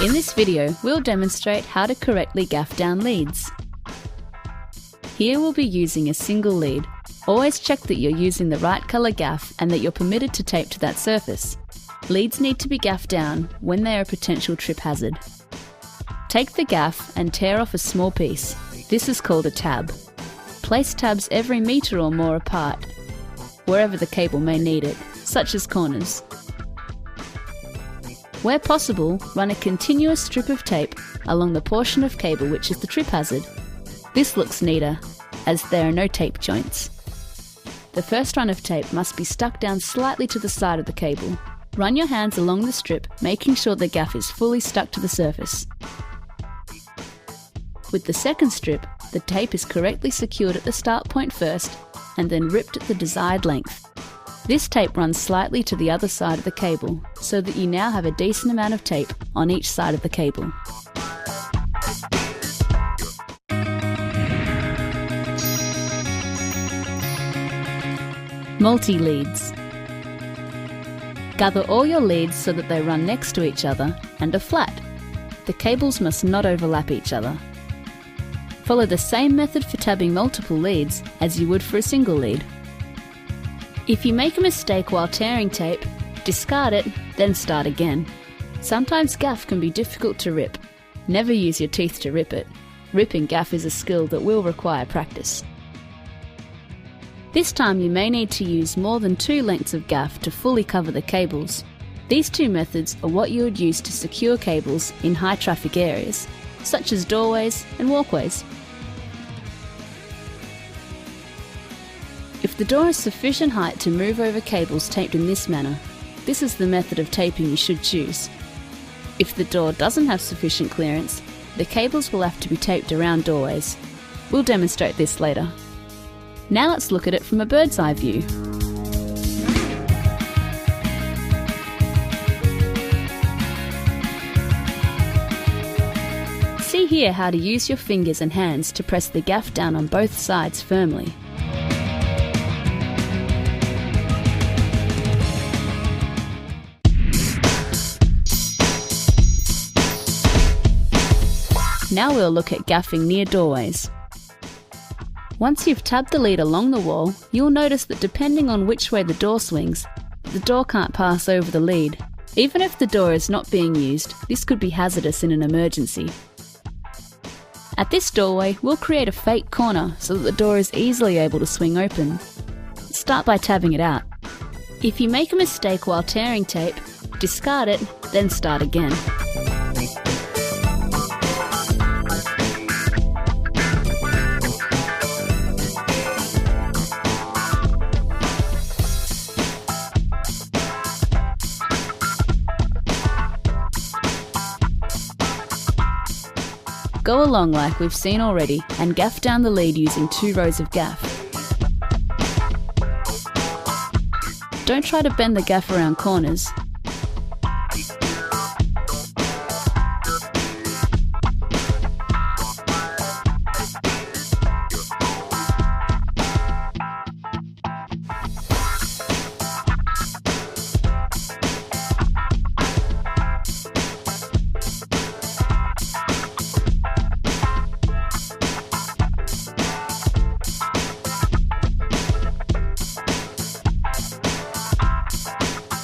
In this video, we'll demonstrate how to correctly gaff down leads. Here we'll be using a single lead. Always check that you're using the right colour gaff and that you're permitted to tape to that surface. Leads need to be gaffed down when they are a potential trip hazard. Take the gaff and tear off a small piece. This is called a tab. Place tabs every metre or more apart, wherever the cable may need it, such as corners. Where possible, run a continuous strip of tape along the portion of cable which is the trip hazard. This looks neater, as there are no tape joints. The first run of tape must be stuck down slightly to the side of the cable. Run your hands along the strip, making sure the gaff is fully stuck to the surface. With the second strip, the tape is correctly secured at the start point first and then ripped at the desired length. This tape runs slightly to the other side of the cable, so that you now have a decent amount of tape on each side of the cable. Multi-leads. Gather all your leads so that they run next to each other and are flat. The cables must not overlap each other. Follow the same method for tabbing multiple leads as you would for a single lead. If you make a mistake while tearing tape, discard it, then start again. Sometimes gaff can be difficult to rip. Never use your teeth to rip it. Ripping gaff is a skill that will require practice. This time you may need to use more than 2 lengths of gaff to fully cover the cables. These 2 methods are what you would use to secure cables in high traffic areas, such as doorways and walkways. If the door has sufficient height to move over cables taped in this manner, this is the method of taping you should choose. If the door doesn't have sufficient clearance, the cables will have to be taped around doorways. We'll demonstrate this later. Now let's look at it from a bird's eye view. See here how to use your fingers and hands to press the gaff down on both sides firmly. Now we'll look at gaffing near doorways. Once you've tabbed the lead along the wall, you'll notice that depending on which way the door swings, the door can't pass over the lead. Even if the door is not being used, this could be hazardous in an emergency. At this doorway, we'll create a fake corner so that the door is easily able to swing open. Start by tabbing it out. If you make a mistake while tearing tape, discard it, then start again. Go along like we've seen already and gaff down the lead using 2 rows of gaff. Don't try to bend the gaff around corners.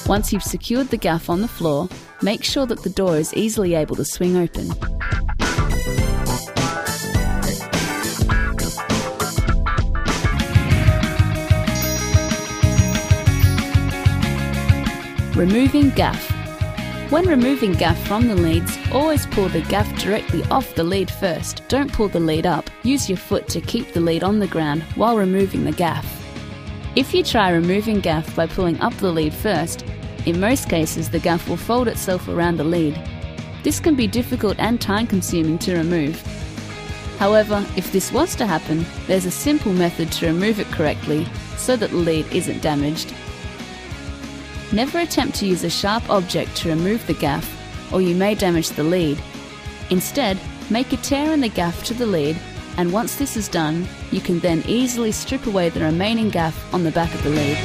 Once you've secured the gaff on the floor, make sure that the door is easily able to swing open. Removing gaff. When removing gaff from the leads, always pull the gaff directly off the lead first. Don't pull the lead up. Use your foot to keep the lead on the ground while removing the gaff. If you try removing gaff by pulling up the lead first, in most cases the gaff will fold itself around the lead. This can be difficult and time-consuming to remove. However, if this was to happen, there's a simple method to remove it correctly so that the lead isn't damaged. Never attempt to use a sharp object to remove the gaff, or you may damage the lead. Instead, make a tear in the gaff to the lead, and once this is done, you can then easily strip away the remaining gaff on the back of the lead.